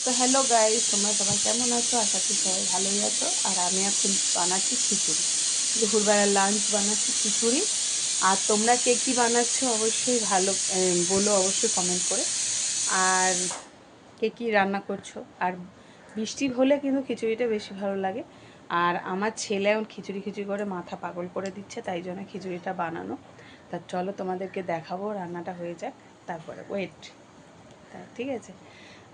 তো hello guys, তোমরা সবাই কেমন আছো? আশা করি সবাই ভালোই আছো। আর আমি এখন বানাচ্ছি খিচুড়ি, দুপুরবেলা লাঞ্চ বানাচ্ছি খিচুড়ি। আর তোমরা কে কী বানাচ্ছো অবশ্যই ভালো বলো, অবশ্যই কমেন্ট করে। আর কে কী রান্না করছো? আর বৃষ্টি হলে কিন্তু খিচুড়িটা বেশি ভালো লাগে। আর আমার ছেলে এখন খিচুড়ি খিচুড়ি করে মাথা পাগল করে দিচ্ছে, তাই জন্য খিচুড়িটা বানানো। তা চলো তোমাদেরকে দেখাবো, রান্নাটা হয়ে যাক তারপরে। ওয়েট, তা ঠিক আছে।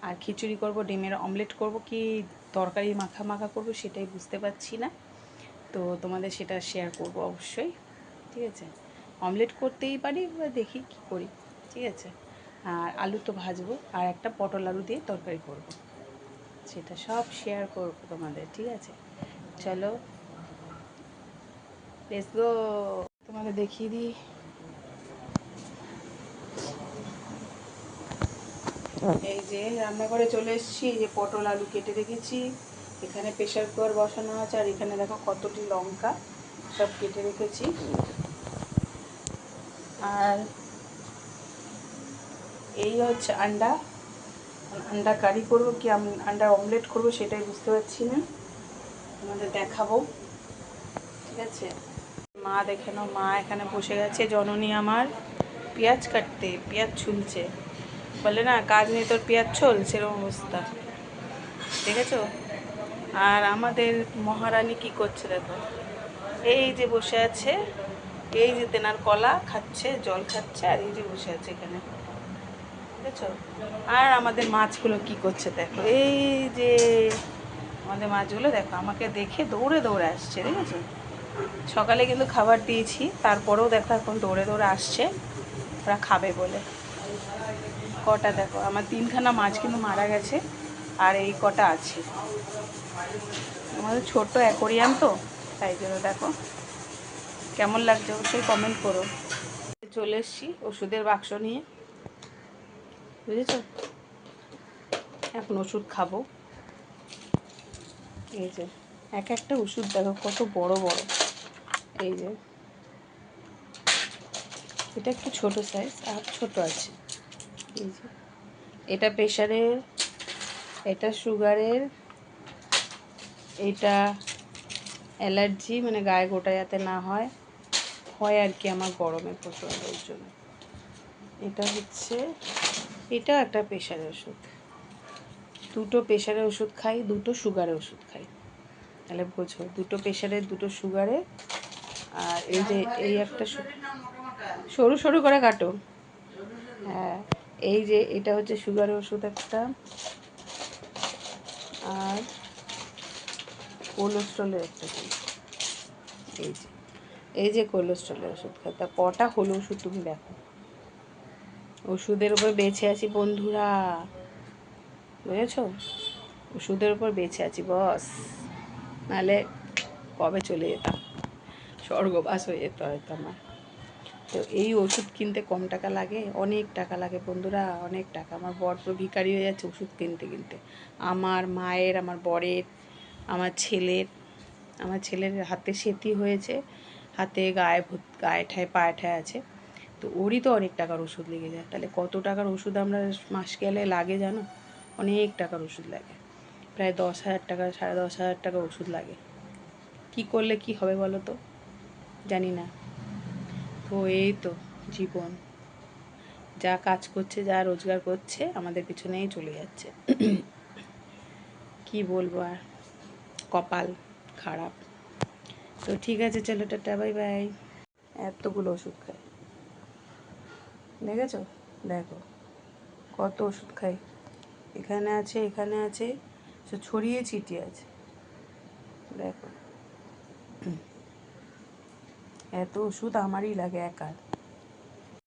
আর খিচুড়ি করব, ডিমের অমলেট করব, কি তরকারি মাখা মাখা করব সেটাই বুঝতে পারছি না। তো তোমাদের সেটা শেয়ার করব অবশ্যই, ঠিক আছে। অমলেট করতেই পারি, বা দেখি কি করি, ঠিক আছে। আর আলু তো ভাজবো, আর একটা পটল আলু দিয়ে তরকারি করব, সেটা সব শেয়ার করব তোমাদের, ঠিক আছে। চলো লেটস গো। তোমাদের দেখিয়ে দিই। এই যে রান্নাঘরে চলে এসেছি, যে পটল আলু কেটে রেখেছি, এখানে প্রেশার কুকার বসানো আছে, আর এখানে দেখো কতটি লঙ্কা সব কেটে রেখেছি। আর এই হচ্ছে আন্ডা, আন্ডা কারি করবো কি আন্ডা অমলেট করবো সেটাই বুঝতে পারছি না, তোমাদের দেখাবো, ঠিক আছে। মা দেখে নাও, মা এখানে বসে গেছে, জননী আমার পেঁয়াজ কাটতে, পেঁয়াজ ছুলছে। বলে না কাজ নেই তোর পেঁয়াজ ছোল, সেরকম অবস্থা, দেখেছো। আর আমাদের মহারানী কি করছে দেখো, এই যে বসে আছে, এই যে তেনার কলা খাচ্ছে, জল খাচ্ছে, আর এই যে বসে আছে এখানে, বুঝেছো। আর আমাদের মাছগুলো কি করছে দেখো, এই যে আমাদের মাছগুলো দেখো আমাকে দেখে দৌড়ে দৌড়ে আসছে, দেখেছো। সকালে কিন্তু খাবার দিয়েছি, তারপরেও দেখো এখন দৌড়ে দৌড়ে আসছে ওরা খাবে বলে। কটা দেখো, আমার 3খানা মাছ কিন্তু মারা গেছে, আর এই কটা আছে। আমাদের ছোট্ট অ্যাকোরিয়াম তো, তাই জন্য দেখো কেমন লাগছে অবশ্যই কমেন্ট করো। চলে এসছি ওষুধের বাক্স নিয়ে, বুঝেছো। এখন ওষুধ খাবো। এই যে এক একটা ওষুধ দেখো কত বড় বড়। এই যে এটা একটু ছোট সাইজ, আর ছোট আছে। এই যে এটা প্রেশারের, এটা সুগারের, এটা অ্যালার্জি, মানে গায়ে গোটা যাতে না হয় হয় আর কি, আমার গরমে প্রচণ্ড, ওর জন্য। এটা হচ্ছে, এটাও একটা প্রেশারের ওষুধ। দুটো প্রেশারের ওষুধ খাই, দুটো সুগারের ওষুধ খাই, তাহলে বোঝো, দুটো প্রেশারের, দুটো সুগারের। আর এই যে এই একটা সরু সরু করে কাটো, হ্যাঁ। এই যে এটা হচ্ছে সুগারের ওষুধ একটা, আর কোলেস্ট্রলের একটা। এই যে এই যে কোলেস্ট্রলের ওষুধ খাই। তা কটা হলো ওষুধ তুমি দেখো, ওষুধের উপর বেঁচে আছি বন্ধুরা, বুঝেছো। ওষুধের উপর বেঁচে আছি বস, নাহলে কবে চলে যেতাম, স্বর্গবাস হয়ে যেত হয়তো আমার। তো এই ওষুধ কিনতে কম টাকা লাগে, অনেক টাকা লাগে বন্ধুরা, অনেক টাকা। আমার বর পুরো ভিখারি হয়ে যাচ্ছে ওষুধ কিনতে কিনতে, আমার মায়ের, আমার বরের, আমার ছেলের। আমার ছেলের হাতে সেতি হয়েছে, হাতে গায়ে ঠায় পায়ে ঠায় আছে, তো ওরই তো অনেক টাকার ওষুধ লেগে যায়। তাহলে কত টাকার ওষুধ আমরা মাস গেলে লাগে জানো, অনেক টাকার ওষুধ লাগে, প্রায় 10,000 টাকা, 10,500 টাকা ওষুধ লাগে। কি করলে কি হবে বলো তো, জানি না। তো এই তো জীবন, যা কাজ করছে, যা রোজগার করছে, আমাদের পিছনেই চলে যাচ্ছে। কি বলবো আর, কপাল খারাপ। তো ঠিক আছে, চলো টাটা, বাই বাই। এতগুলো ওষুধ খাই, দেখেছো, দেখো কত ওষুধ খাই, এখানে আছে, এখানে আছে, সে ছড়িয়ে ছিটিয়ে আছে, দেখো। এত ওষুধ আমারই লাগে একার।